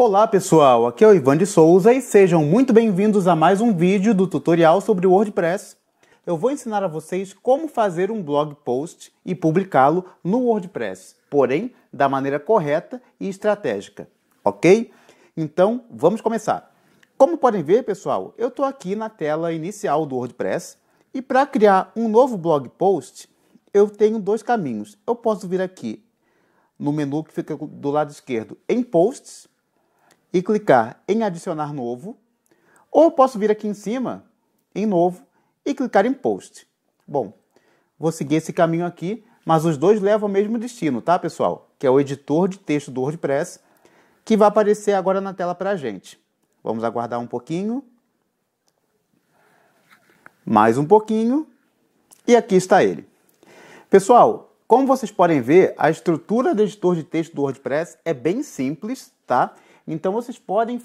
Olá pessoal, aqui é o Ivan de Souza e sejam muito bem-vindos a mais um vídeo do tutorial sobre o WordPress. Eu vou ensinar a vocês como fazer um blog post e publicá-lo no WordPress, porém da maneira correta e estratégica, ok? Então vamos começar. Como podem ver pessoal, eu estou aqui na tela inicial do WordPress e para criar um novo blog post eu tenho dois caminhos. Eu posso vir aqui no menu que fica do lado esquerdo em Posts e clicar em adicionar novo, ou eu posso vir aqui em cima, em novo, e clicar em post. Bom, vou seguir esse caminho aqui, mas os dois levam ao mesmo destino, tá pessoal? Que é o editor de texto do WordPress, que vai aparecer agora na tela para a gente. Vamos aguardar um pouquinho. Mais um pouquinho. E aqui está ele. Pessoal, como vocês podem ver, a estrutura do editor de texto do WordPress é bem simples, tá? Então vocês podem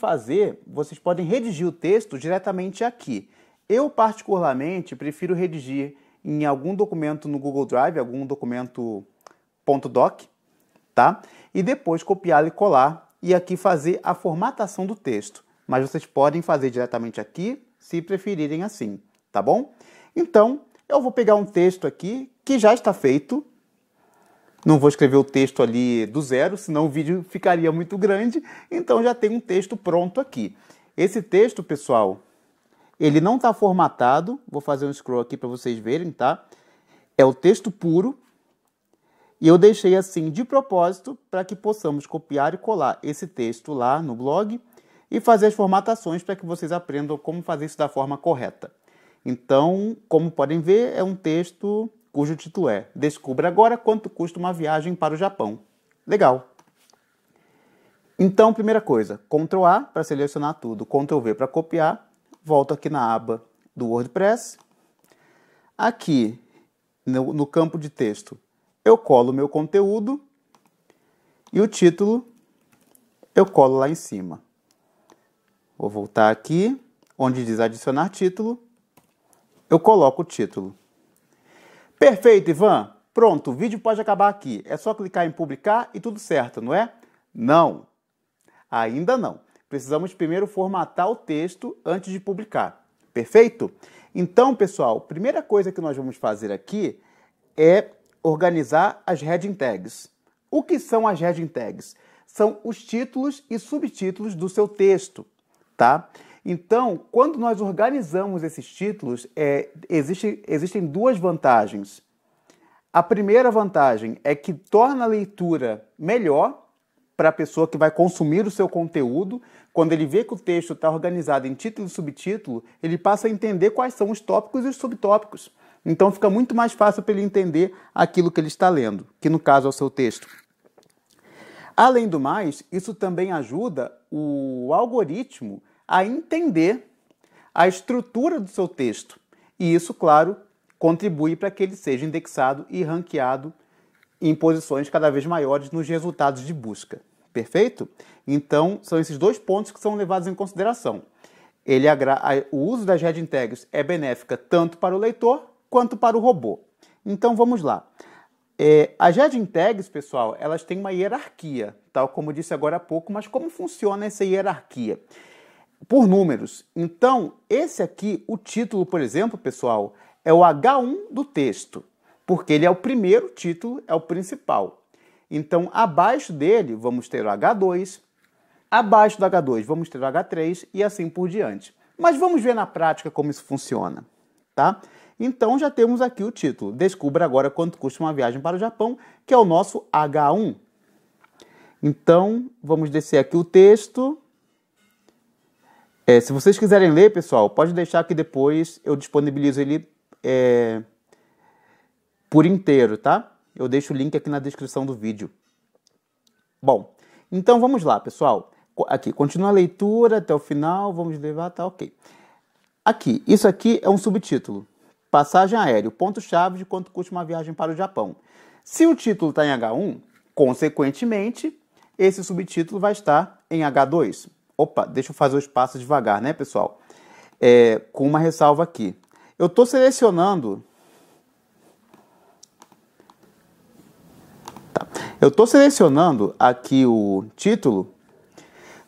redigir o texto diretamente aqui. Eu particularmente prefiro redigir em algum documento no Google Drive, algum documento .doc, tá? E depois copiá-lo e colar e aqui fazer a formatação do texto. Mas vocês podem fazer diretamente aqui, se preferirem assim, tá bom? Então, eu vou pegar um texto aqui que já está feito. Não vou escrever o texto ali do zero, senão o vídeo ficaria muito grande. Então já tem um texto pronto aqui. Esse texto, pessoal, ele não está formatado. Vou fazer um scroll aqui para vocês verem, tá? É o texto puro. E eu deixei assim de propósito para que possamos copiar e colar esse texto lá no blog e fazer as formatações para que vocês aprendam como fazer isso da forma correta. Então, como podem ver, é um texto cujo título é Descubra agora quanto custa uma viagem para o Japão. Legal! Então, primeira coisa, Ctrl A para selecionar tudo, Ctrl V para copiar, volto aqui na aba do WordPress. Aqui, no campo de texto, eu colo o meu conteúdo e o título eu colo lá em cima. Vou voltar aqui, onde diz adicionar título, eu coloco o título. Perfeito, Ivan. Pronto, o vídeo pode acabar aqui. É só clicar em publicar e tudo certo, não é? Não. Ainda não. Precisamos primeiro formatar o texto antes de publicar. Perfeito? Então, pessoal, a primeira coisa que nós vamos fazer aqui é organizar as heading tags. O que são as heading tags? São os títulos e subtítulos do seu texto, tá? Então, quando nós organizamos esses títulos, existem duas vantagens. A primeira vantagem é que torna a leitura melhor para a pessoa que vai consumir o seu conteúdo. Quando ele vê que o texto está organizado em título e subtítulo, ele passa a entender quais são os tópicos e os subtópicos. Então, fica muito mais fácil para ele entender aquilo que ele está lendo, que no caso é o seu texto. Além do mais, isso também ajuda o algoritmo a entender a estrutura do seu texto. E isso, claro, contribui para que ele seja indexado e ranqueado em posições cada vez maiores nos resultados de busca. Perfeito? Então, são esses dois pontos que são levados em consideração. O uso das heading tags é benéfica tanto para o leitor quanto para o robô. Então, vamos lá. As heading tags, pessoal, elas têm uma hierarquia, tal como eu disse agora há pouco, mas como funciona essa hierarquia? Por números. Então, esse aqui, o título, por exemplo, pessoal, é o H1 do texto, porque ele é o primeiro título, é o principal. Então, abaixo dele, vamos ter o H2, abaixo do H2, vamos ter o H3 e assim por diante. Mas vamos ver na prática como isso funciona, tá? Então, já temos aqui o título, Descubra agora quanto custa uma viagem para o Japão, que é o nosso H1. Então, vamos descer aqui o texto. Se vocês quiserem ler, pessoal, pode deixar que depois eu disponibilizo ele por inteiro, tá? Eu deixo o link aqui na descrição do vídeo. Bom, então vamos lá, pessoal. Aqui, continua a leitura até o final, vamos levar, tá ok. Aqui, isso aqui é um subtítulo. Passagem aérea, ponto-chave de quanto custa uma viagem para o Japão. Se o título está em H1, consequentemente, esse subtítulo vai estar em H2. Opa, deixa eu fazer o espaço devagar, né, pessoal? Com uma ressalva aqui. Eu estou selecionando... Tá. Eu estou selecionando aqui o título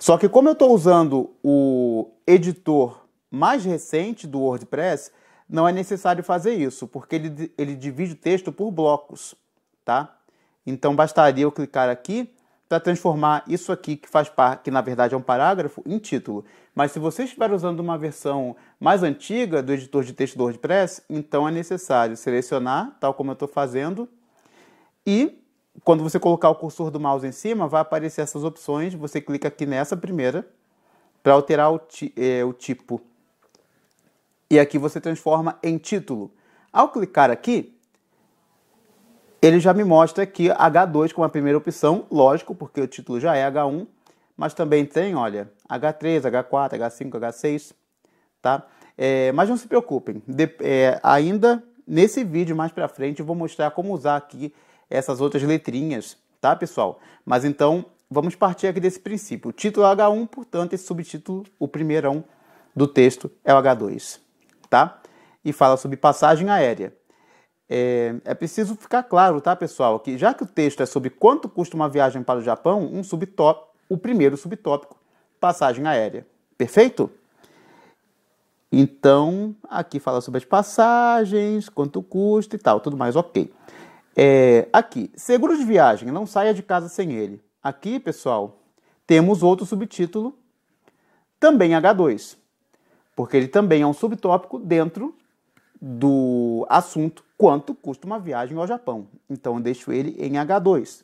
Só que como eu estou usando o editor mais recente do WordPress, não é necessário fazer isso, porque ele divide o texto por blocos, tá? Então bastaria eu clicar aqui para transformar isso aqui, que faz parte, que na verdade é um parágrafo, em título. Mas se você estiver usando uma versão mais antiga do editor de texto do WordPress, então é necessário selecionar, tal como eu estou fazendo, e quando você colocar o cursor do mouse em cima, vai aparecer essas opções, você clica aqui nessa primeira, para alterar o tipo. E aqui você transforma em título. Ao clicar aqui, ele já me mostra aqui H2 como a primeira opção, lógico, porque o título já é H1, mas também tem, olha, H3, H4, H5, H6, tá? Mas não se preocupem, ainda nesse vídeo mais pra frente eu vou mostrar como usar aqui essas outras letrinhas, tá, pessoal? Mas então, vamos partir aqui desse princípio. O título é H1, portanto, esse subtítulo, o primeirão do texto, é o H2, tá? E fala sobre passagem aérea. É preciso ficar claro, tá, pessoal, que já que o texto é sobre quanto custa uma viagem para o Japão, o primeiro subtópico, passagem aérea. Perfeito? Então, aqui fala sobre as passagens, quanto custa e tal, tudo mais ok. Aqui, seguro de viagem, não saia de casa sem ele. Aqui, pessoal, temos outro subtítulo, também H2, porque ele também é um subtópico dentro do assunto quanto custa uma viagem ao Japão. Então, eu deixo ele em H2.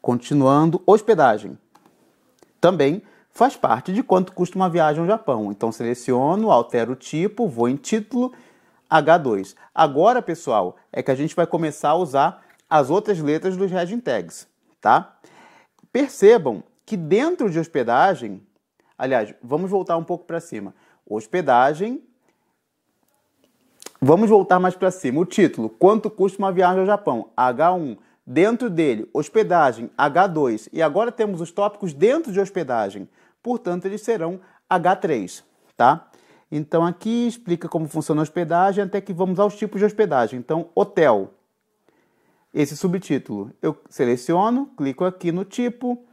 Continuando, hospedagem. Também faz parte de quanto custa uma viagem ao Japão. Então, seleciono, altero o tipo, vou em título, H2. Agora, pessoal, é que a gente vai começar a usar as outras letras dos heading tags, tá? Percebam que dentro de hospedagem, aliás, vamos voltar um pouco para cima. Hospedagem, vamos voltar mais para cima. O título, quanto custa uma viagem ao Japão? H1. Dentro dele, hospedagem, H2. E agora temos os tópicos dentro de hospedagem. Portanto, eles serão H3, tá? Então, aqui explica como funciona a hospedagem, até que vamos aos tipos de hospedagem. Então, hotel. Esse subtítulo, eu seleciono, clico aqui no tipo,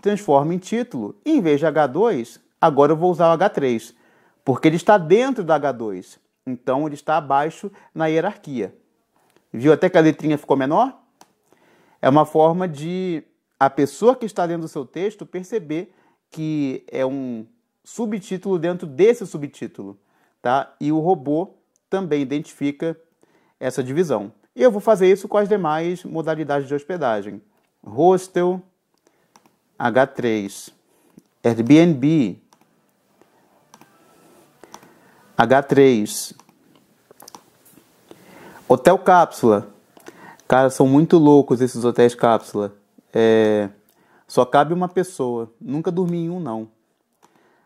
transformo em título. E em vez de H2, agora eu vou usar o H3, porque ele está dentro do H2. Então, ele está abaixo na hierarquia. Viu até que a letrinha ficou menor? É uma forma de a pessoa que está lendo o seu texto perceber que é um subtítulo dentro desse subtítulo, tá? E o robô também identifica essa divisão. E eu vou fazer isso com as demais modalidades de hospedagem. Hostel, H3, Airbnb, H3, hotel cápsula. Cara, são muito loucos esses hotéis cápsula. Só cabe uma pessoa. Nunca dormi em um, não.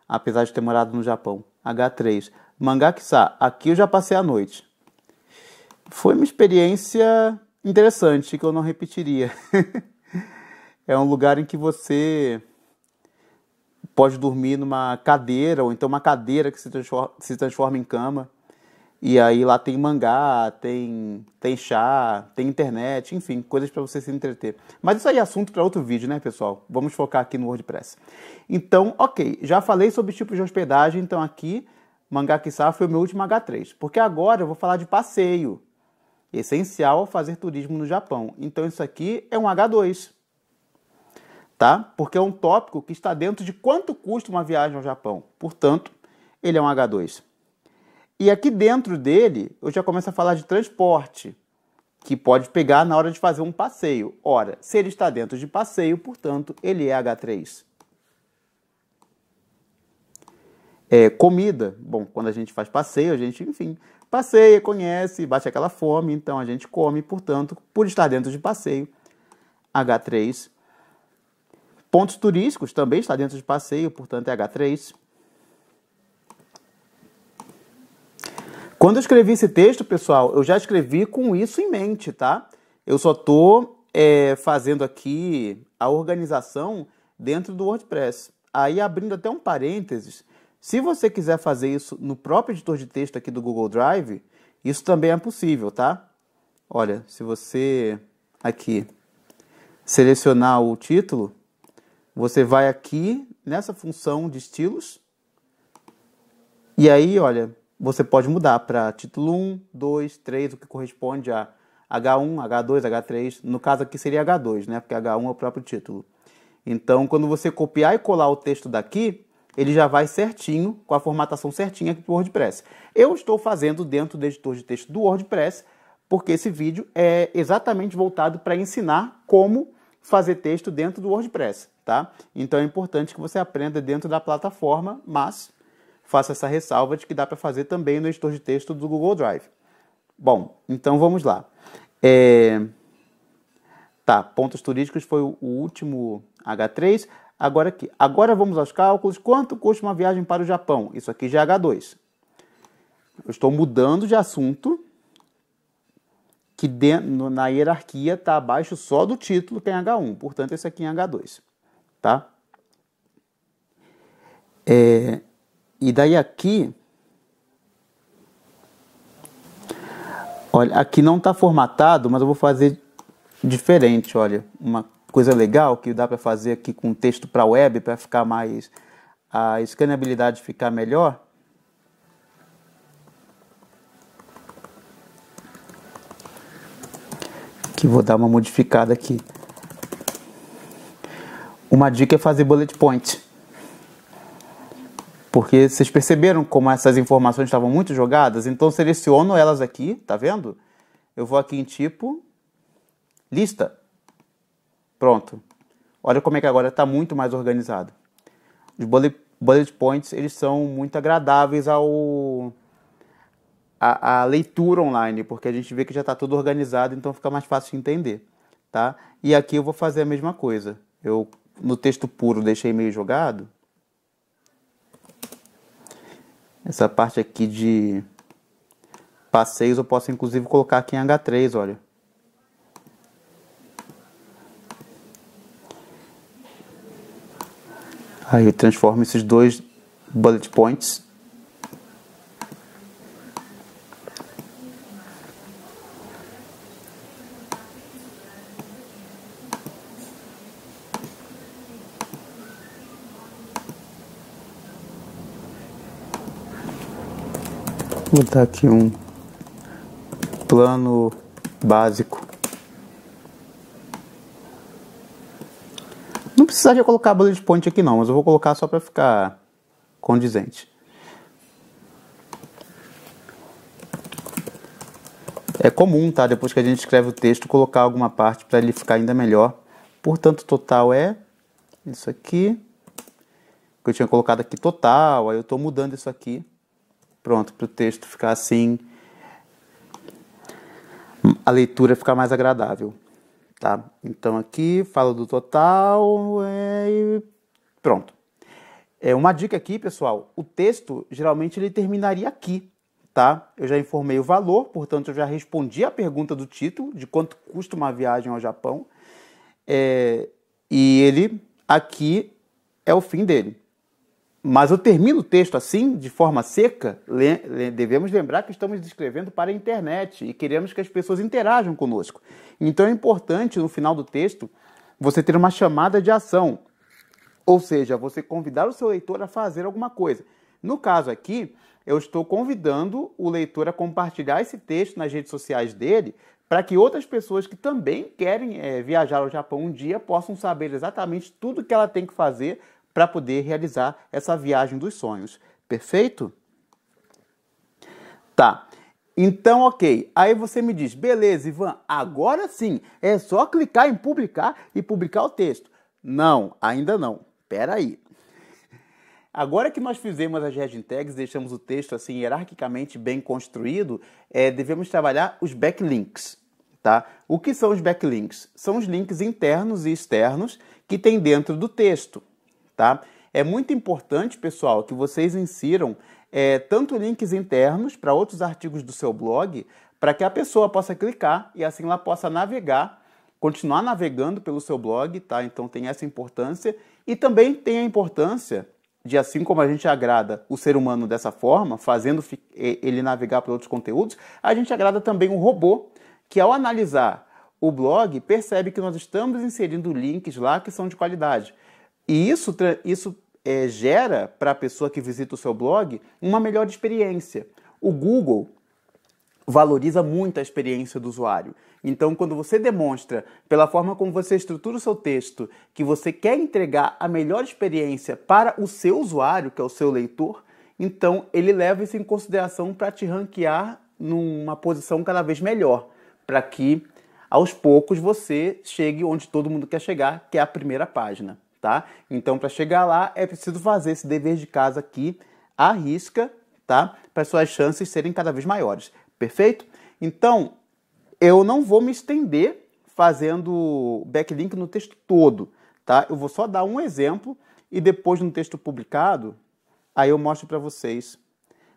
Apesar de ter morado no Japão. H3. Mangakusa. Aqui eu já passei a noite. Foi uma experiência interessante que eu não repetiria. É um lugar em que você pode dormir numa cadeira, ou então uma cadeira que se transforma em cama. E aí lá tem mangá, tem chá, tem internet, enfim, coisas para você se entreter. Mas isso aí é assunto para outro vídeo, né, pessoal? Vamos focar aqui no WordPress. Então, ok, já falei sobre tipos de hospedagem, então aqui, Mangakusa foi o meu último H3. Porque agora eu vou falar de passeio, essencial ao fazer turismo no Japão. Então isso aqui é um H2, tá? Porque é um tópico que está dentro de quanto custa uma viagem ao Japão. Portanto, ele é um H2. E aqui dentro dele, eu já começo a falar de transporte, que pode pegar na hora de fazer um passeio. Ora, se ele está dentro de passeio, portanto, ele é H3. Comida. Bom, quando a gente faz passeio, a gente, enfim, passeia, conhece, bate aquela fome, então a gente come, portanto, por estar dentro de passeio, H3. Pontos turísticos também está dentro de passeio, portanto, é H3. Quando eu escrevi esse texto, pessoal, eu já escrevi com isso em mente, tá? Eu só estou fazendo aqui a organização dentro do WordPress. Aí, abrindo até um parênteses, se você quiser fazer isso no próprio editor de texto aqui do Google Drive, isso também é possível, tá? Olha, se você aqui selecionar o título, você vai aqui nessa função de estilos. E aí, olha, você pode mudar para título 1, 2, 3, o que corresponde a H1, H2, H3. No caso aqui seria H2, né? Porque H1 é o próprio título. Então, quando você copiar e colar o texto daqui, ele já vai certinho, com a formatação certinha aqui para o WordPress. Eu estou fazendo dentro do editor de texto do WordPress, porque esse vídeo é exatamente voltado para ensinar como fazer texto dentro do WordPress, tá? Então é importante que você aprenda dentro da plataforma, mas faça essa ressalva de que dá para fazer também no editor de texto do Google Drive. Bom, então vamos lá. Tá, pontos turísticos foi o último H3. Agora aqui. Agora vamos aos cálculos. Quanto custa uma viagem para o Japão? Isso aqui já é H2. Eu estou mudando de assunto, que na hierarquia está abaixo só do título, que é em H1. Portanto, esse aqui é em H2. Tá? E daí aqui... Olha, aqui não está formatado, mas eu vou fazer diferente, olha. Uma coisa legal que dá para fazer aqui com texto para web, para ficar mais... a escaneabilidade ficar melhor. Que vou dar uma modificada aqui. Uma dica é fazer bullet point. Porque vocês perceberam como essas informações estavam muito jogadas? Então seleciono elas aqui, tá vendo? Eu vou aqui em tipo, lista. Pronto. Olha como é que agora está muito mais organizado. Os bullet points, eles são muito agradáveis à leitura online, porque a gente vê que já está tudo organizado, então fica mais fácil de entender, tá? E aqui eu vou fazer a mesma coisa. Eu, no texto puro, deixei meio jogado. Essa parte aqui de passeios eu posso inclusive colocar aqui em H3, olha. Aí eu transformo esses dois bullet points. Vou botar aqui um plano básico. Não precisaria colocar bullet point aqui não, mas eu vou colocar só para ficar condizente. É comum, tá? Depois que a gente escreve o texto, colocar alguma parte para ele ficar ainda melhor. Portanto, o total é isso aqui. Que eu tinha colocado aqui total, aí eu estou mudando isso aqui. Pronto, para o texto ficar assim, a leitura ficar mais agradável, tá? Então aqui, falo do total e pronto. Uma dica aqui, pessoal, o texto geralmente ele terminaria aqui, tá? Eu já informei o valor, portanto eu já respondi a pergunta do título, de quanto custa uma viagem ao Japão, e ele aqui é o fim dele. Mas eu termino o texto assim, de forma seca. Devemos lembrar que estamos escrevendo para a internet e queremos que as pessoas interajam conosco. Então é importante, no final do texto, você ter uma chamada de ação. Ou seja, você convidar o seu leitor a fazer alguma coisa. No caso aqui, eu estou convidando o leitor a compartilhar esse texto nas redes sociais dele, para que outras pessoas que também querem viajar ao Japão um dia possam saber exatamente tudo que ela tem que fazer para poder realizar essa viagem dos sonhos. Perfeito? Tá. Então, ok. Aí você me diz, beleza, Ivan, agora sim, é só clicar em publicar e publicar o texto. Não, ainda não. Espera aí. Agora que nós fizemos as heading tags, deixamos o texto assim hierarquicamente bem construído, devemos trabalhar os backlinks. Tá? O que são os backlinks? São os links internos e externos que tem dentro do texto. Tá? É muito importante, pessoal, que vocês insiram tanto links internos para outros artigos do seu blog, para que a pessoa possa clicar e assim ela possa navegar, continuar navegando pelo seu blog, tá? Então tem essa importância. E também tem a importância de, assim como a gente agrada o ser humano dessa forma, fazendo ele navegar para outros conteúdos, a gente agrada também um robô, que ao analisar o blog, percebe que nós estamos inserindo links lá que são de qualidade. E isso gera para a pessoa que visita o seu blog uma melhor experiência. O Google valoriza muito a experiência do usuário. Então, quando você demonstra, pela forma como você estrutura o seu texto, que você quer entregar a melhor experiência para o seu usuário, que é o seu leitor, então ele leva isso em consideração para te ranquear numa posição cada vez melhor, para que aos poucos você chegue onde todo mundo quer chegar, que é a primeira página, tá? Então, para chegar lá, é preciso fazer esse dever de casa aqui à risca, tá? Para suas chances serem cada vez maiores. Perfeito? Então, eu não vou me estender fazendo backlink no texto todo, tá? Eu vou só dar um exemplo e depois no texto publicado, aí eu mostro para vocês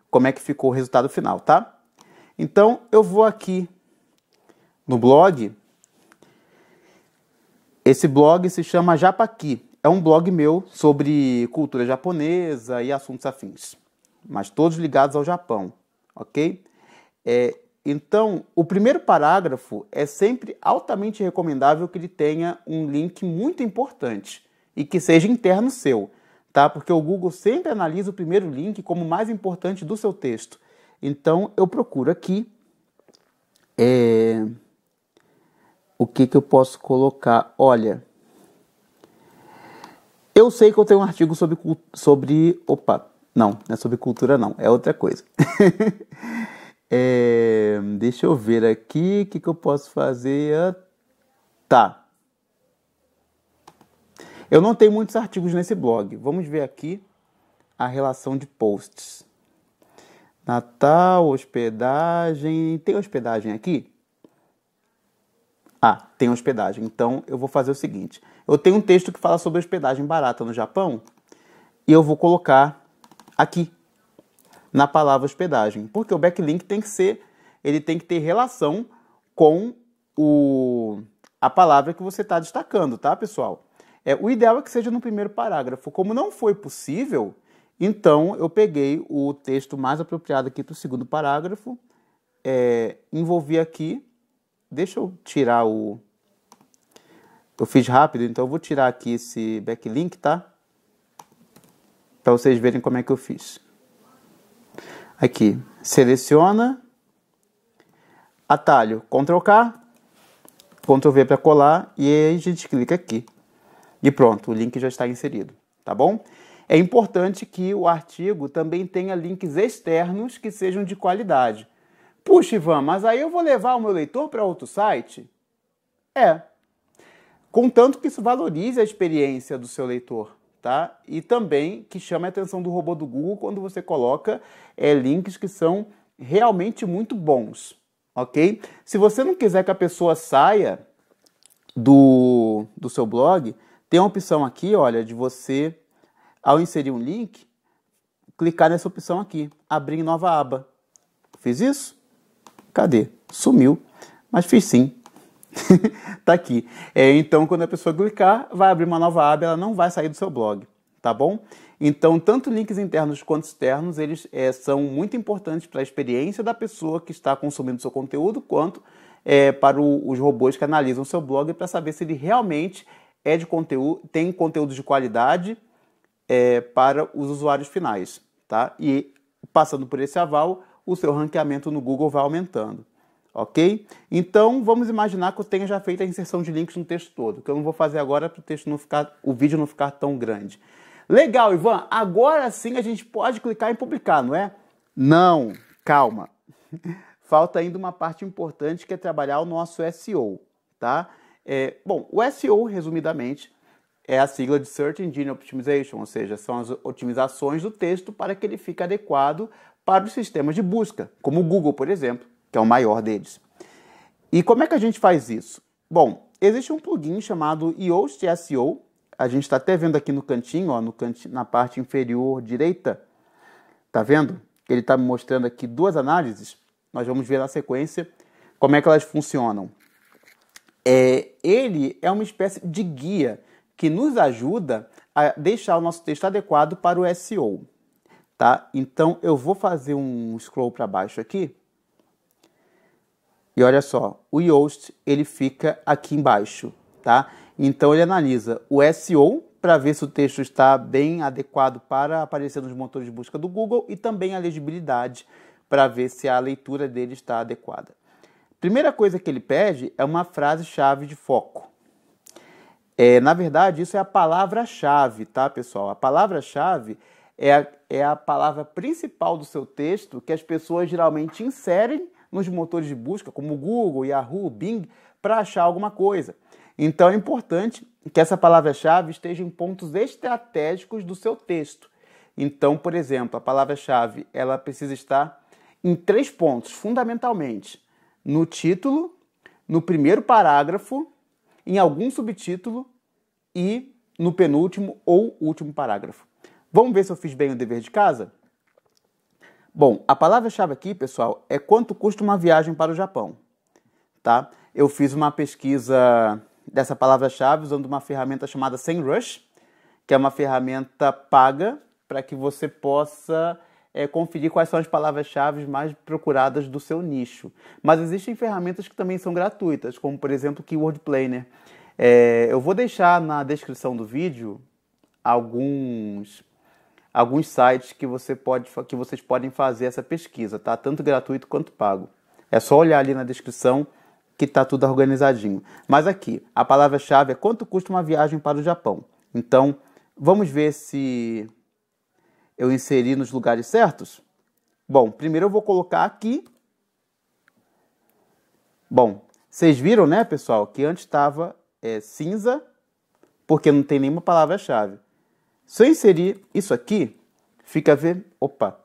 como é que ficou o resultado final, tá? Então, eu vou aqui no blog. Esse blog se chama Japaqui. É um blog meu sobre cultura japonesa e assuntos afins, mas todos ligados ao Japão, ok? Então, o primeiro parágrafo é sempre altamente recomendável que ele tenha um link muito importante e que seja interno seu, tá? Porque o Google sempre analisa o primeiro link como o mais importante do seu texto. Então, eu procuro aqui o que eu posso colocar. Olha, eu sei que eu tenho um artigo sobre opa, não é sobre cultura não, é outra coisa. Deixa eu ver aqui, o que eu posso fazer? Tá. Eu não tenho muitos artigos nesse blog. Vamos ver aqui a relação de posts. Natal, hospedagem... Tem hospedagem aqui? Ah, tem hospedagem. Então, eu vou fazer o seguinte. Eu tenho um texto que fala sobre hospedagem barata no Japão e eu vou colocar aqui, na palavra hospedagem. Porque o backlink tem que ter relação com a palavra que você está destacando, tá, pessoal? O ideal é que seja no primeiro parágrafo. Como não foi possível, então eu peguei o texto mais apropriado aqui para o segundo parágrafo, envolvi aqui. Deixa eu tirar eu fiz rápido, então eu vou tirar aqui esse backlink, tá? Para vocês verem como é que eu fiz. Aqui, seleciona, atalho, Ctrl+K, Ctrl+V para colar, e aí a gente clica aqui. E pronto, o link já está inserido, tá bom? É importante que o artigo também tenha links externos que sejam de qualidade. Puxa, Ivan, mas aí eu vou levar o meu leitor para outro site? Contanto que isso valorize a experiência do seu leitor, tá? E também que chame a atenção do robô do Google quando você coloca links que são realmente muito bons, ok? Se você não quiser que a pessoa saia do seu blog, tem a opção aqui, olha, de você, ao inserir um link, clicar nessa opção aqui, abrir em nova aba. Fiz isso? Cadê? Sumiu. Mas fiz sim. Tá aqui. Então, quando a pessoa clicar, vai abrir uma nova aba, ela não vai sair do seu blog, tá bom? Então, tanto links internos quanto externos, eles são muito importantes para a experiência da pessoa que está consumindo seu conteúdo, quanto para os robôs que analisam o seu blog para saber se ele realmente tem conteúdo de qualidade para os usuários finais, tá? E passando por esse aval, o seu ranqueamento no Google vai aumentando, ok? Então, vamos imaginar que eu tenha já feito a inserção de links no texto todo, que eu não vou fazer agora para o vídeo não ficar tão grande. Legal, Ivan, agora sim a gente pode clicar em publicar, não é? Não, calma. Falta ainda uma parte importante que é trabalhar o nosso SEO, tá? Bom, o SEO, resumidamente, é a sigla de Search Engine Optimization, ou seja, são as otimizações do texto para que ele fique adequado para os sistemas de busca, como o Google, por exemplo, que é o maior deles. E como é que a gente faz isso? Bom, existe um plugin chamado Yoast SEO, a gente está até vendo aqui no cantinho, ó, na parte inferior direita, tá vendo? Ele está me mostrando aqui duas análises, nós vamos ver na sequência como é que elas funcionam. Ele é uma espécie de guia que nos ajuda a deixar o nosso texto adequado para o SEO. Tá? Então, eu vou fazer um scroll para baixo aqui. E olha só, o Yoast, ele fica aqui embaixo, tá? Então, ele analisa o SEO para ver se o texto está bem adequado para aparecer nos motores de busca do Google e também a legibilidade para ver se a leitura dele está adequada. Primeira coisa que ele pede é uma frase-chave de foco. Na verdade, isso é a palavra-chave, tá, pessoal? A palavra-chave é a palavra principal do seu texto que as pessoas geralmente inserem nos motores de busca, como Google, Yahoo, Bing, para achar alguma coisa. Então é importante que essa palavra-chave esteja em pontos estratégicos do seu texto. Então, por exemplo, a palavra-chave ela precisa estar em 3 pontos, fundamentalmente. No título, no primeiro parágrafo, em algum subtítulo e no penúltimo ou último parágrafo. Vamos ver se eu fiz bem o dever de casa? Bom, a palavra-chave aqui, pessoal, é quanto custa uma viagem para o Japão, tá? Eu fiz uma pesquisa dessa palavra-chave usando uma ferramenta chamada SEMrush, que é uma ferramenta paga para que você possa conferir quais são as palavras-chave mais procuradas do seu nicho. Mas existem ferramentas que também são gratuitas, como, por exemplo, o Keyword Planner. Eu vou deixar na descrição do vídeo alguns sites que vocês podem fazer essa pesquisa, tá? Tanto gratuito quanto pago. É só olhar ali na descrição que está tudo organizadinho. Mas aqui, a palavra-chave é quanto custa uma viagem para o Japão. Então, vamos ver se eu inseri nos lugares certos? Bom, primeiro eu vou colocar aqui. Bom, vocês viram, né, pessoal, que antes estava cinza, porque não tem nenhuma palavra-chave. Se eu inserir isso aqui, fica Opa!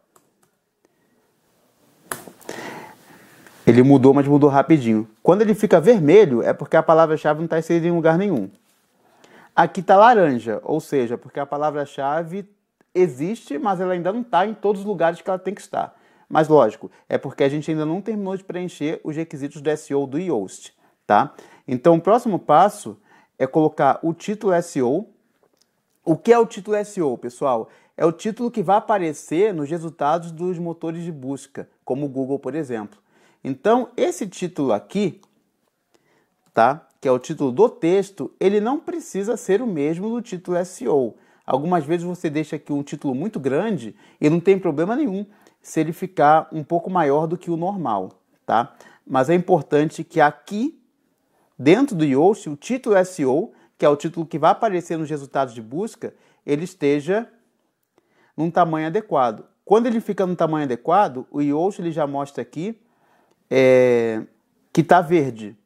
Ele mudou, mas mudou rapidinho. Quando ele fica vermelho, é porque a palavra-chave não está inserida em lugar nenhum. Aqui está laranja, ou seja, porque a palavra-chave existe, mas ela ainda não está em todos os lugares que ela tem que estar. Mas, lógico, é porque a gente ainda não terminou de preencher os requisitos do SEO do Yoast, tá? Então, o próximo passo é colocar o título SEO. O que é o título SEO, pessoal? É o título que vai aparecer nos resultados dos motores de busca, como o Google, por exemplo. Então, esse título aqui, tá? Que é o título do texto, ele não precisa ser o mesmo do título SEO. Algumas vezes você deixa aqui um título muito grande e não tem problema nenhum se ele ficar um pouco maior do que o normal, tá? Mas é importante que aqui, dentro do Yoast, o título SEO, que é o título que vai aparecer nos resultados de busca, ele esteja num tamanho adequado. Quando ele fica no tamanho adequado, o Yoast ele já mostra aqui que está verde.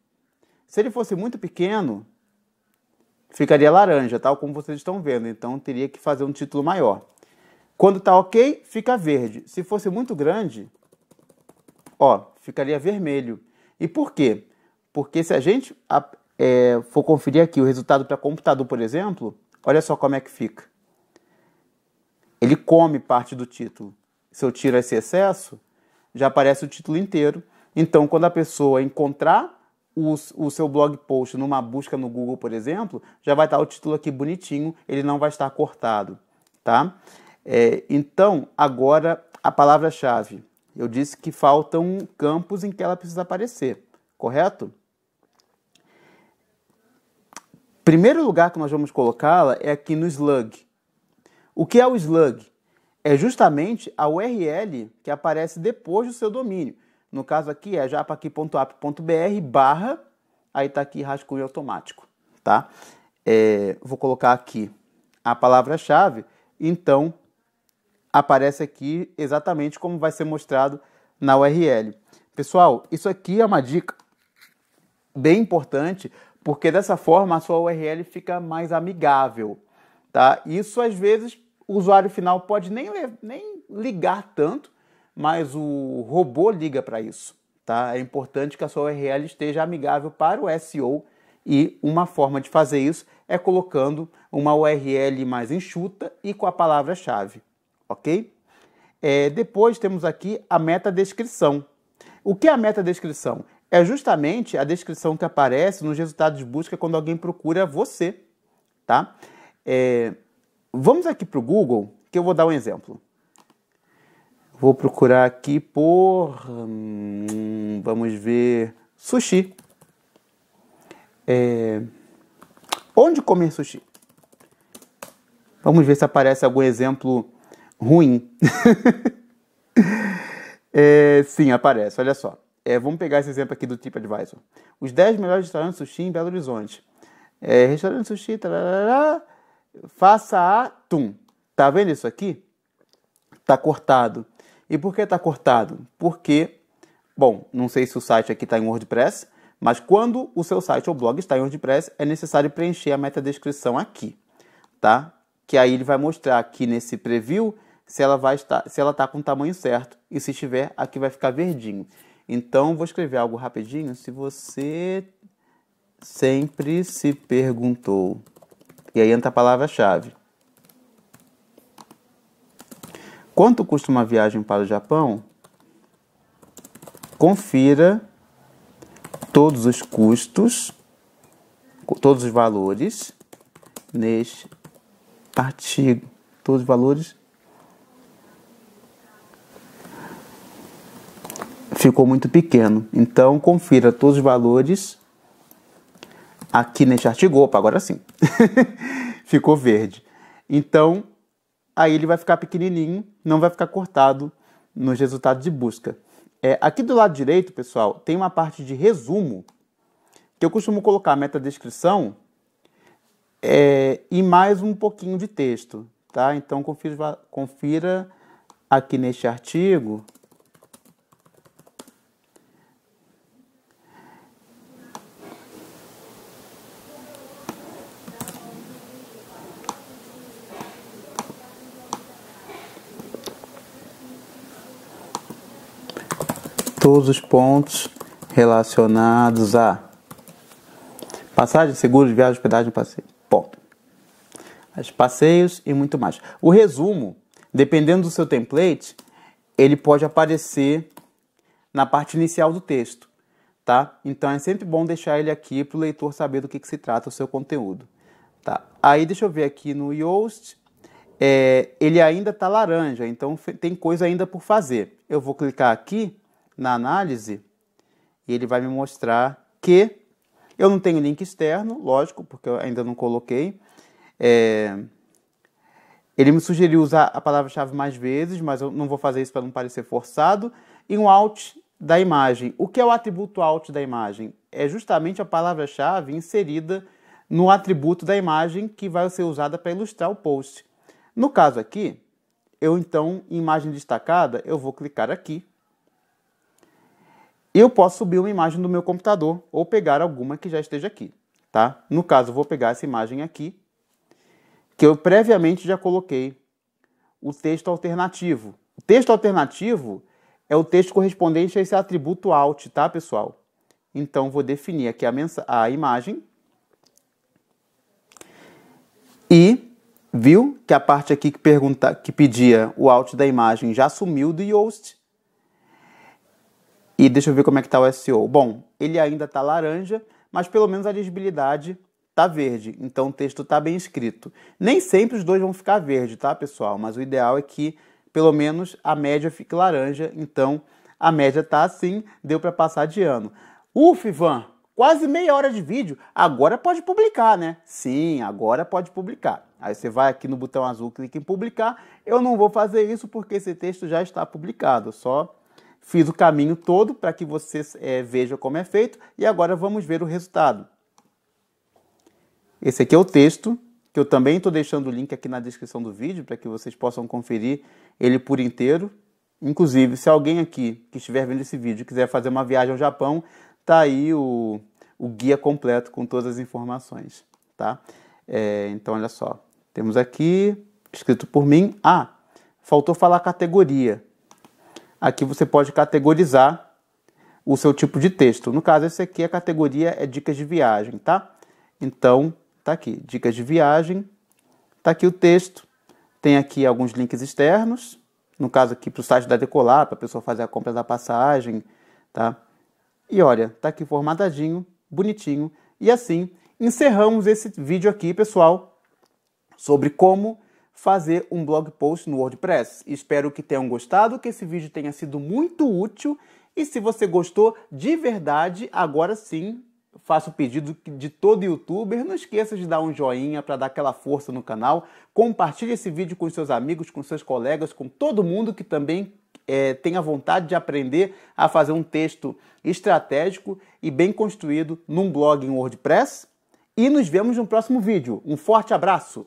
Se ele fosse muito pequeno, ficaria laranja, tal como vocês estão vendo. Então, teria que fazer um título maior. Quando está ok, fica verde. Se fosse muito grande, ficaria vermelho. E por quê? Porque se a gente for conferir aqui o resultado para computador, por exemplo, olha só como é que fica. Ele come parte do título. Se eu tiro esse excesso, já aparece o título inteiro. Então, quando a pessoa encontrar o seu blog post numa busca no Google, por exemplo, já vai estar o título aqui bonitinho, ele não vai estar cortado, tá? Então, agora a palavra-chave. Eu disse que faltam campos em que ela precisa aparecer, correto? Primeiro lugar que nós vamos colocá-la é aqui no slug. O que é o slug? É justamente a URL que aparece depois do seu domínio. No caso aqui é japaqui.app.br/, aí está aqui rascunho automático, tá? Vou colocar aqui a palavra-chave, então aparece aqui exatamente como vai ser mostrado na URL. Pessoal, isso aqui é uma dica bem importante, porque dessa forma a sua URL fica mais amigável, tá? Isso às vezes o usuário final pode nem ligar tanto, mas o robô liga para isso, tá? É importante que a sua URL esteja amigável para o SEO e uma forma de fazer isso é colocando uma URL mais enxuta e com a palavra-chave, ok? Depois temos aqui a metadescrição. O que é a metadescrição? É justamente a descrição que aparece nos resultados de busca quando alguém procura você, tá? Vamos aqui para o Google, que eu vou dar um exemplo. Vou procurar aqui por, vamos ver, sushi. Onde comer sushi? Vamos ver se aparece algum exemplo ruim. Sim, aparece, olha só. Vamos pegar esse exemplo aqui do TripAdvisor. Os 10 melhores restaurantes de sushi em Belo Horizonte. Restaurante de sushi, tarará, faça atum. Tá vendo isso aqui? Tá cortado. E por que tá cortado? Porque, bom, não sei se o site aqui está em WordPress, mas quando o seu site ou blog está em WordPress, é necessário preencher a metadescrição aqui, tá? Que aí ele vai mostrar aqui nesse preview se ela está com o tamanho certo. E se estiver, aqui vai ficar verdinho. Então, vou escrever algo rapidinho. Se você sempre se perguntou. E aí entra a palavra-chave. Quanto custa uma viagem para o Japão? Confira todos os custos, todos os valores neste artigo. Todos os valores. Ficou muito pequeno. Então, confira todos os valores aqui neste artigo. Opa, agora sim. Ficou verde. Então, aí ele vai ficar pequenininho, não vai ficar cortado nos resultados de busca. Aqui do lado direito, pessoal, tem uma parte de resumo, que eu costumo colocar a metadescrição e mais um pouquinho de texto, tá? Então, confira aqui neste artigo. Todos os pontos relacionados a passagem, seguro de viagem, hospedagem, passeio. Ponto. Passeios e muito mais. O resumo, dependendo do seu template, ele pode aparecer na parte inicial do texto, tá? Então é sempre bom deixar ele aqui para o leitor saber do que se trata o seu conteúdo, tá? Aí deixa eu ver aqui no Yoast, ele ainda está laranja, então tem coisa ainda por fazer. Eu vou clicar aqui na análise e ele vai me mostrar que eu não tenho link externo, lógico, porque eu ainda não coloquei. Ele me sugeriu usar a palavra-chave mais vezes, mas eu não vou fazer isso para não parecer forçado. E um alt da imagem. O que é o atributo alt da imagem? É justamente a palavra-chave inserida no atributo da imagem que vai ser usada para ilustrar o post. No caso aqui, em imagem destacada, eu vou clicar aqui. Eu posso subir uma imagem do meu computador ou pegar alguma que já esteja aqui, tá? No caso, eu vou pegar essa imagem aqui, que eu previamente já coloquei o texto alternativo. O texto alternativo é o texto correspondente a esse atributo alt, tá, pessoal? Então, vou definir aqui a imagem. E viu que a parte aqui que pedia o alt da imagem já sumiu do Yoast. E deixa eu ver como é que está o SEO. Bom, ele ainda está laranja, mas pelo menos a legibilidade está verde. Então o texto está bem escrito. Nem sempre os dois vão ficar verde, tá, pessoal? Mas o ideal é que pelo menos a média fique laranja. Então a média está assim, deu para passar de ano. Ivan, quase meia hora de vídeo. Agora pode publicar, né? Sim, agora pode publicar. Aí você vai aqui no botão azul, clica em publicar. Eu não vou fazer isso porque esse texto já está publicado. Só fiz o caminho todo para que vocês vejam como é feito e agora vamos ver o resultado. Esse aqui é o texto, que eu também estou deixando o link aqui na descrição do vídeo para que vocês possam conferir ele por inteiro. Inclusive, se alguém aqui que estiver vendo esse vídeo quiser fazer uma viagem ao Japão, tá aí o guia completo com todas as informações, tá? Então, olha só. Temos aqui, escrito por mim. Faltou falar categoria. Aqui você pode categorizar o seu tipo de texto. No caso, esse aqui, a categoria é dicas de viagem, tá? Então, tá aqui, dicas de viagem. Tá aqui o texto. Tem aqui alguns links externos. No caso aqui, para o site da Decolar, para a pessoa fazer a compra da passagem, tá? E olha, tá aqui formatadinho, bonitinho. E assim, encerramos esse vídeo aqui, pessoal, sobre como fazer um blog post no WordPress. Espero que tenham gostado, que esse vídeo tenha sido muito útil. E se você gostou de verdade, agora sim, faço o pedido de todo youtuber, não esqueça de dar um joinha para dar aquela força no canal, compartilhe esse vídeo com seus amigos, com seus colegas, com todo mundo que também tenha vontade de aprender a fazer um texto estratégico e bem construído num blog em WordPress. E nos vemos no próximo vídeo. Um forte abraço!